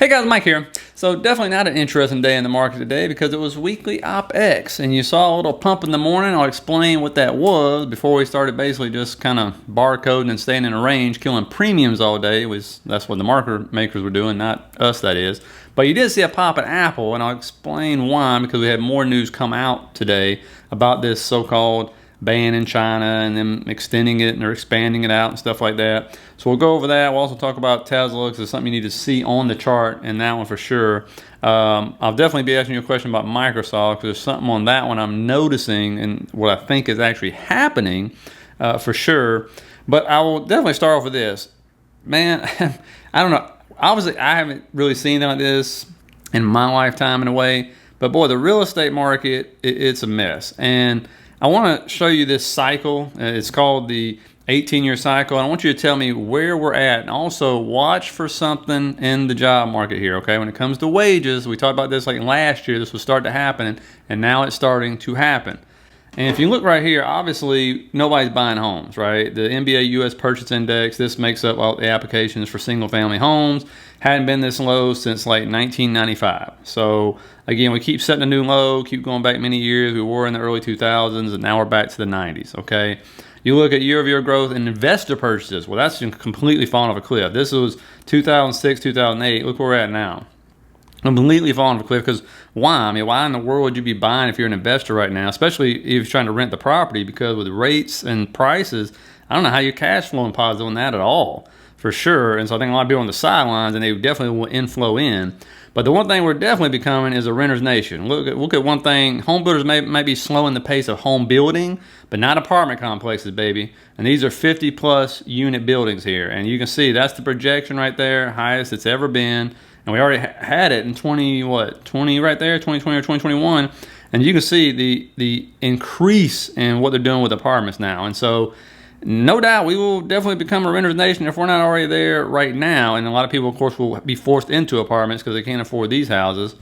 Hey guys, Mike here. So definitely not an interesting day in the market today because it was weekly OpEx and you saw a little pump in the morning. I'll explain what that was before we started basically just kind of barcoding and staying in a range, killing premiums all day. That's what the market makers were doing, not us, that is. But you did see a pop at Apple, and I'll explain why, because we had more news come out today about this so-called ban in China and them extending it and they're expanding it out and stuff like that. So we'll go over that. We'll also talk about Tesla because it's something you need to see on the chart, and that one for sure. I'll definitely be asking you a question about Microsoft because there's something on that one I'm noticing and what I think is actually happening for sure. But I will definitely start off with this. Man, I don't know. Obviously, I haven't really seen anything like this in my lifetime in a way. But boy, the real estate market, it's a mess. And I want to show you this cycle. It's called the 18-year cycle. I want you to tell me where we're at, and also watch for something in the job market here, okay? When it comes to wages, we talked about this like last year. This was starting to happen, and now it's starting to happen. And if you look right here, obviously nobody's buying homes, right? The NBA U.S. Purchase Index, this makes up all the applications for single-family homes. Hadn't been this low since like 1995. So again, we keep setting a new low, keep going back many years. We were in the early 2000s, and now we're back to the 90s, okay? You look at year-over-year growth in investor purchases. Well, that's completely fallen off a cliff. This was 2006, 2008. Look where we're at now. Completely falling off a cliff because why? I mean, why in the world would you be buying if you're an investor right now, especially if you're trying to rent the property? Because with rates and prices, I don't know how you're cash flowing positive on that at all, for sure. And so I think a lot of people on the sidelines, and they definitely will inflow in. But the one thing we're definitely becoming is a renter's nation. Look at one thing. Home builders may be slowing the pace of home building, but not apartment complexes, baby. And these are 50-plus unit buildings here. And you can see that's the projection right there, highest it's ever been. And we already had it in 20 right there, 2020 or 2021. And you can see the increase in what they're doing with apartments now. And so no doubt we will definitely become a renter's nation if we're not already there right now. And a lot of people, of course, will be forced into apartments because they can't afford these houses.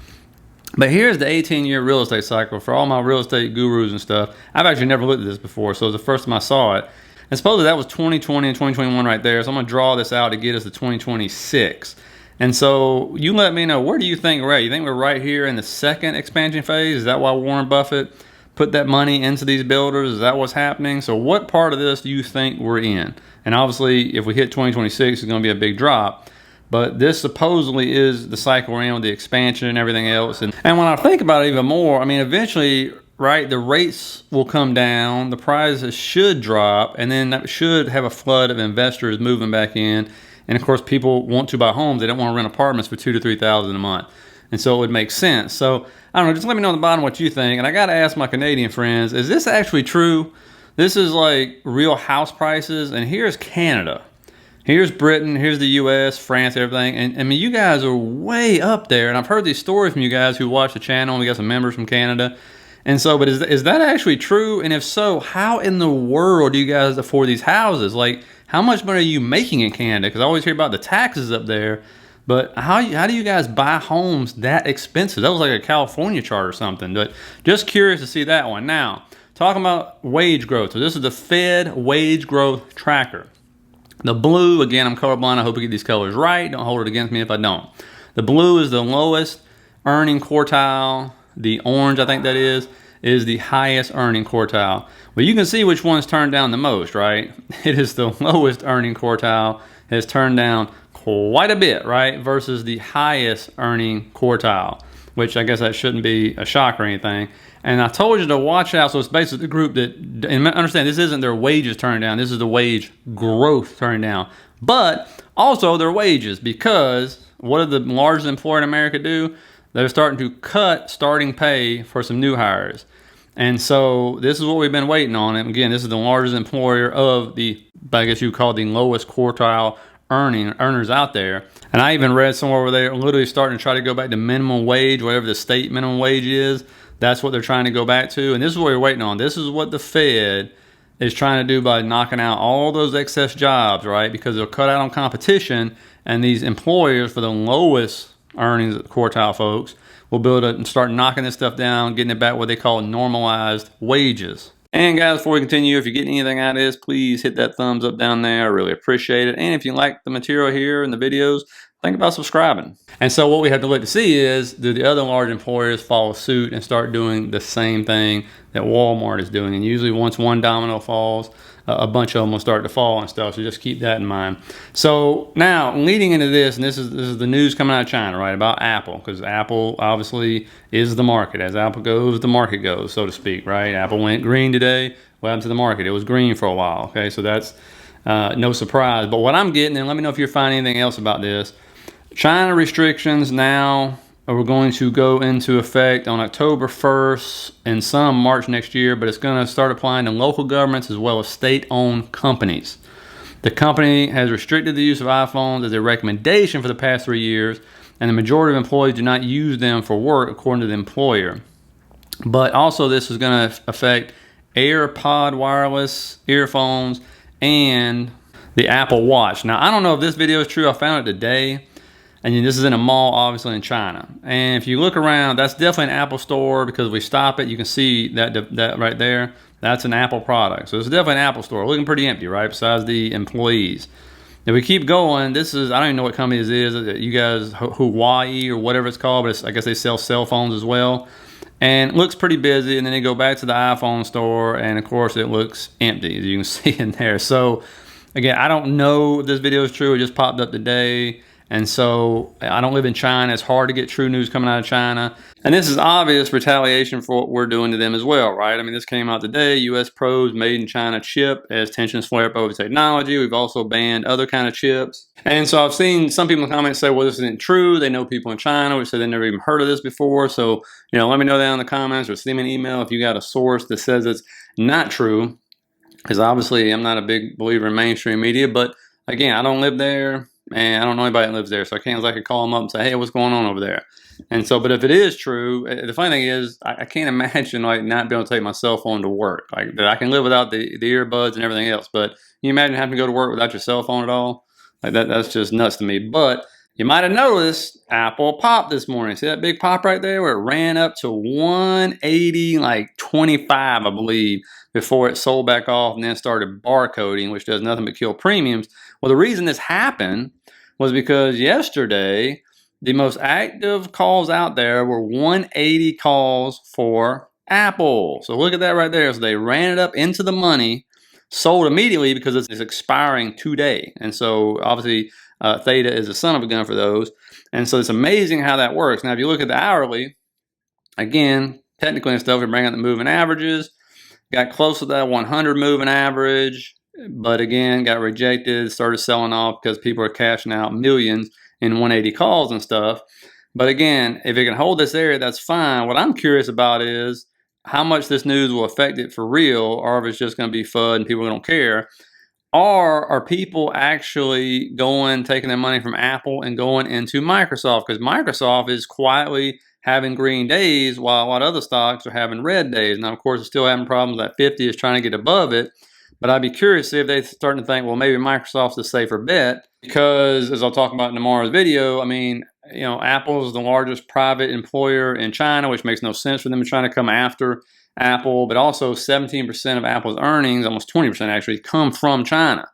But here's the 18-year real estate cycle for all my real estate gurus and stuff. I've actually never looked at this before, so it was the first time I saw it. And supposedly that was 2020 and 2021 right there. So I'm going to draw this out to get us to 2026. And so you let me know, where do you think we're at? You think we're right here in the second expansion phase? Is that why Warren Buffett put that money into these builders? Is that what's happening? So what part of this do you think we're in? And obviously, if we hit 2026, it's going to be a big drop. But this supposedly is the cycle we're in with the expansion and everything else. And when I think about it even more, I mean, eventually, right, the rates will come down, the prices should drop, and then that should have a flood of investors moving back in. And of course, people want to buy homes. They don't want to rent apartments for $2,000 to $3,000 a month. And so it would make sense. So I don't know, just let me know on the bottom what you think. And I got to ask my Canadian friends, is this actually true? This is like real house prices. And here's Canada. Here's Britain. Here's the U.S., France, everything. And I mean, you guys are way up there. And I've heard these stories from you guys who watch the channel. And we got some members from Canada. And so, but is that actually true? And if so, how in the world do you guys afford these houses? Like, how much money are you making in Canada? Because I always hear about the taxes up there. But how do you guys buy homes that expensive? That was like a California chart or something. But just curious to see that one. Now, talking about wage growth. So this is the Fed wage growth tracker. The blue, again, I'm colorblind. I hope I get these colors right. Don't hold it against me if I don't. The blue is the lowest earning quartile. The orange, I think that is the highest earning quartile. Well, you can see which one's turned down the most, right? It is the lowest earning quartile has turned down quite a bit, right? Versus the highest earning quartile, which I guess that shouldn't be a shock or anything. And I told you to watch out. So it's basically the group that, and understand this isn't their wages turning down. This is the wage growth turning down. But also their wages, because what did the largest employer in America do? They're starting to cut starting pay for some new hires. And so this is what we've been waiting on. And again, this is the largest employer of the, I guess you would call the lowest quartile earners out there. And I even read somewhere where they're literally starting to try to go back to minimum wage, whatever the state minimum wage is. That's what they're trying to go back to. And this is what we're waiting on. This is what the Fed is trying to do by knocking out all those excess jobs, right? Because they'll cut out on competition, and these employers for the lowest earnings quartile folks will be able to start knocking this stuff down, getting it back what they call normalized wages. And guys, before we continue, if you're getting anything out of this, please hit that thumbs up down there. I really appreciate it. And if you like the material here and the videos, think about subscribing. And so what we have to look to see is, do the other large employers follow suit and start doing the same thing that Walmart is doing? And usually once one domino falls, a bunch of them will start to fall and stuff. So just keep that in mind. So now leading into this, and this is the news coming out of China, right, about Apple, because Apple obviously is the market. As Apple goes, the market goes, so to speak, right? Apple went green today. What happened to the market? It was green for a while. Okay, so that's no surprise. But what I'm getting, and let me know if you're finding anything else about this. China restrictions now are going to go into effect on October 1st and some March next year, but it's going to start applying to local governments as well as state-owned companies. The company has restricted the use of iPhones as a recommendation for the past 3 years, and the majority of employees do not use them for work according to the employer. But also this is going to affect AirPod wireless earphones and the Apple Watch. Now, I don't know if this video is true. I found it today. And this is in a mall, obviously, in China. And if you look around, that's definitely an Apple store, because we stop it, you can see that right there. That's an Apple product. So it's definitely an Apple store. Looking pretty empty, right, besides the employees. If we keep going, this is, I don't even know what company this is. You guys, Hawaii or whatever it's called, but I guess they sell cell phones as well. And it looks pretty busy. And then they go back to the iPhone store, and, of course, it looks empty, as you can see in there. So, again, I don't know if this video is true. It just popped up today. And so I don't live in China. It's hard to get true news coming out of China. And this is obvious retaliation for what we're doing to them as well, right? I mean, this came out today. U.S. probes made in China chip as tensions flare up over technology. We've also banned other kind of chips. And so I've seen some people in the comments say, well, this isn't true. They know people in China, which say they've never even heard of this before. So, let me know down in the comments or send me an email if you got a source that says it's not true. Because obviously I'm not a big believer in mainstream media. But again, I don't live there. And I don't know anybody that lives there, so I can't exactly call them up and say, hey, what's going on over there? And so, but if it is true, the funny thing is, I can't imagine like not being able to take my cell phone to work. Like, that I can live without the earbuds and everything else, but can you imagine having to go to work without your cell phone at all? Like that's just nuts to me. But you might have noticed Apple popped this morning. See that big pop right there where it ran up to 180, like 25, I believe, before it sold back off and then started barcoding, which does nothing but kill premiums. Well, the reason this happened was because yesterday, the most active calls out there were 180 calls for Apple. So look at that right there. So they ran it up into the money, sold immediately because it's expiring today. And so obviously Theta is a son of a gun for those. And so it's amazing how that works. Now, if you look at the hourly, again, technically and stuff, we bring out the moving averages, got close to that 100 moving average, but again, got rejected, started selling off because people are cashing out millions in 180 calls and stuff. But again, if it can hold this area, that's fine. What I'm curious about is how much this news will affect it for real, or if it's just going to be FUD and people don't care. Or are people actually taking their money from Apple and going into Microsoft? Because Microsoft is quietly having green days while a lot of other stocks are having red days. Now, of course, it's still having problems. That 50 is trying to get above it. But I'd be curious to see if they're starting to think, well, maybe Microsoft's a safer bet. Because as I'll talk about in tomorrow's video, I mean, Apple is the largest private employer in China, which makes no sense for them to try to come after Apple. But also 17% of Apple's earnings, almost 20% actually, come from China.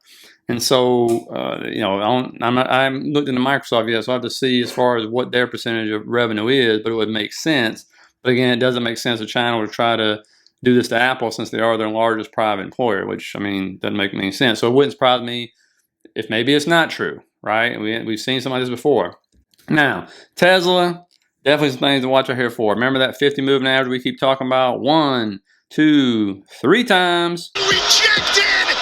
And so, I haven't looked into Microsoft yet, so I have to see as far as what their percentage of revenue is, but it would make sense. But again, it doesn't make sense for China to try to do this to Apple since they are their largest private employer, which, I mean, doesn't make any sense. So it wouldn't surprise me if maybe it's not true, right? We've seen some of this before. Now, Tesla, definitely some things to watch out here for. Remember that 50 moving average we keep talking about? 1, 2, 3 times. Rejected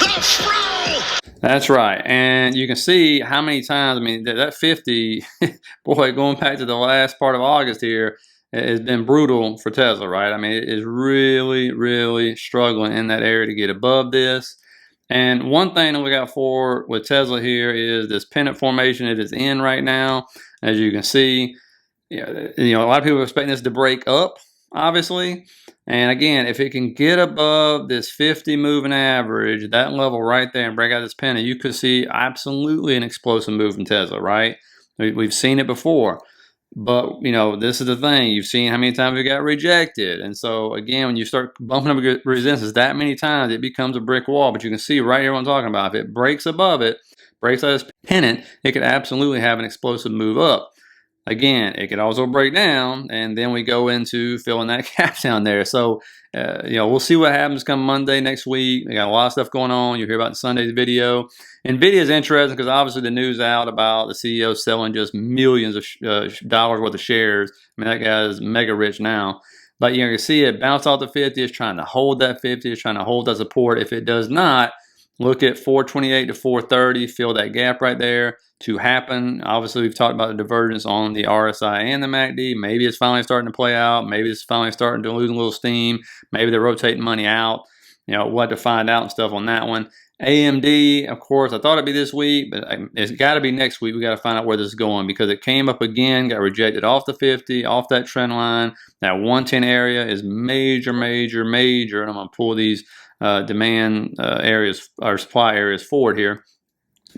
the throw! That's right. And you can see how many times, I mean, that 50, boy, going back to the last part of August here, has been brutal for Tesla, right? I mean, it is really, really struggling in that area to get above this. And one thing to look out for with Tesla here is this pennant formation it is in right now. As you can see, a lot of people are expecting this to break up, obviously. And again, if it can get above this 50 moving average, that level right there, and break out this pennant, you could see absolutely an explosive move in Tesla, right? We've seen it before. But, this is the thing. You've seen how many times it got rejected. And so, again, when you start bumping up against resistance that many times, it becomes a brick wall. But you can see right here what I'm talking about. If it breaks above it, breaks out its pennant, it could absolutely have an explosive move up. Again, it could also break down, and then we go into filling that gap down there. So, we'll see what happens come Monday next week. We got a lot of stuff going on. You'll hear about Sunday's video. NVIDIA is interesting because obviously the news out about the CEO selling just millions of dollars worth of shares. I mean, that guy is mega rich now. But you can see it bounce off the 50. It's trying to hold that 50. It's trying to hold that support. If it does not, look at 428 to 430. Fill that gap right there to happen. Obviously, we've talked about the divergence on the RSI and the MACD. Maybe it's finally starting to play out. Maybe it's finally starting to lose a little steam. Maybe they're rotating money out. We'll have to find out and stuff on that one. AMD, of course, I thought it'd be this week, but it's got to be next week. We got to find out where this is going because it came up again, got rejected off the 50, off that trend line. That 110 area is major, major, major. And I'm going to pull these demand areas or supply areas forward here.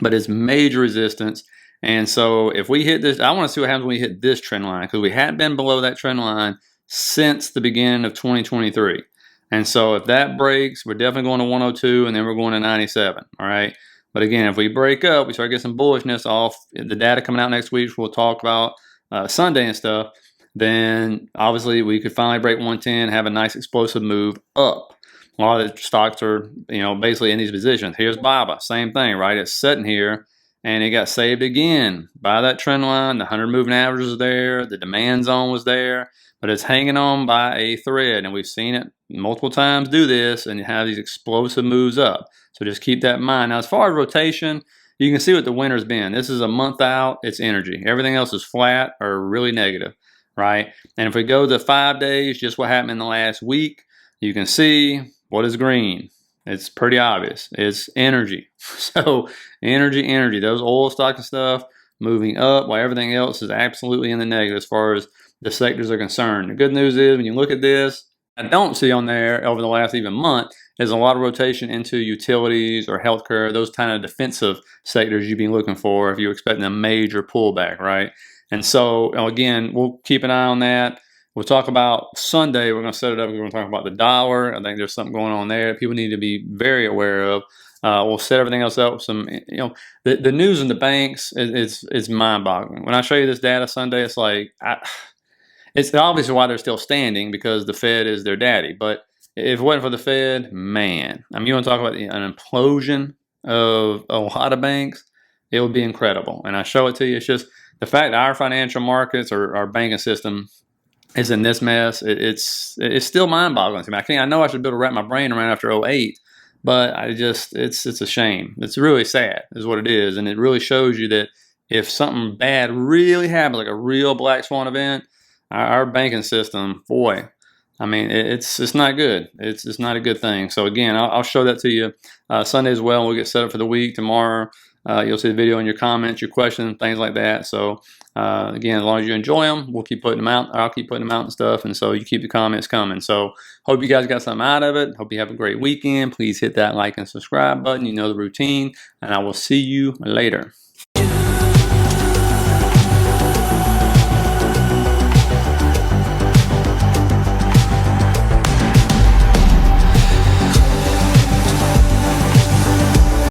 But it's major resistance. And so if we hit this, I want to see what happens when we hit this trend line because we hadn't been below that trend line since the beginning of 2023. And so if that breaks, we're definitely going to 102 and then we're going to 97. All right. But again, if we break up, we start getting some bullishness off the data coming out next week, which we'll talk about Sunday and stuff, then obviously we could finally break 110, have a nice explosive move up. A lot of the stocks are, basically in these positions. Here's BABA, same thing, right? It's sitting here and it got saved again by that trend line. The 100 moving average was there. The demand zone was there, but it's hanging on by a thread. And we've seen it multiple times do this and have these explosive moves up. So just keep that in mind. Now, as far as rotation, you can see what the winner's been. This is a month out. It's energy. Everything else is flat or really negative, right? And if we go to 5 days, just what happened in the last week, you can see what is green. It's pretty obvious. It's energy. So energy, those oil stocks and stuff moving up while everything else is absolutely in the negative as far as the sectors are concerned. The good news is when you look at this, I don't see on there over the last even month is a lot of rotation into utilities or healthcare, those kind of defensive sectors you'd be looking for if you're expecting a major pullback, right? And so, again, we'll keep an eye on that. We'll talk about Sunday. We're going to set it up. We're going to talk about the dollar. I think there's something going on there that people need to be very aware of. We'll set everything else up with some, the news in the banks is mind-boggling. When I show you this data Sunday, it's like, it's obviously why they're still standing because the Fed is their daddy. But if it wasn't for the Fed, man, I mean, you want to talk about an implosion of a lot of banks, it would be incredible. And I show it to you. It's just the fact that our financial markets or our banking system is in this mess. It's still mind-boggling to me. I know I should be able to wrap my brain around after 08, but it's a shame. It's really sad is what it is. And it really shows you that if something bad really happens, like a real black swan event, our banking system, boy, I mean, it's not good. It's not a good thing. So again, I'll show that to you Sunday as well. We'll get set up for the week tomorrow. You'll see the video in your comments, your questions, things like that. So again, as long as you enjoy them, we'll keep putting them out. I'll keep putting them out and stuff. And so you keep the comments coming. So hope you guys got something out of it. Hope you have a great weekend. Please hit that like and subscribe button. You know the routine. And I will see you later.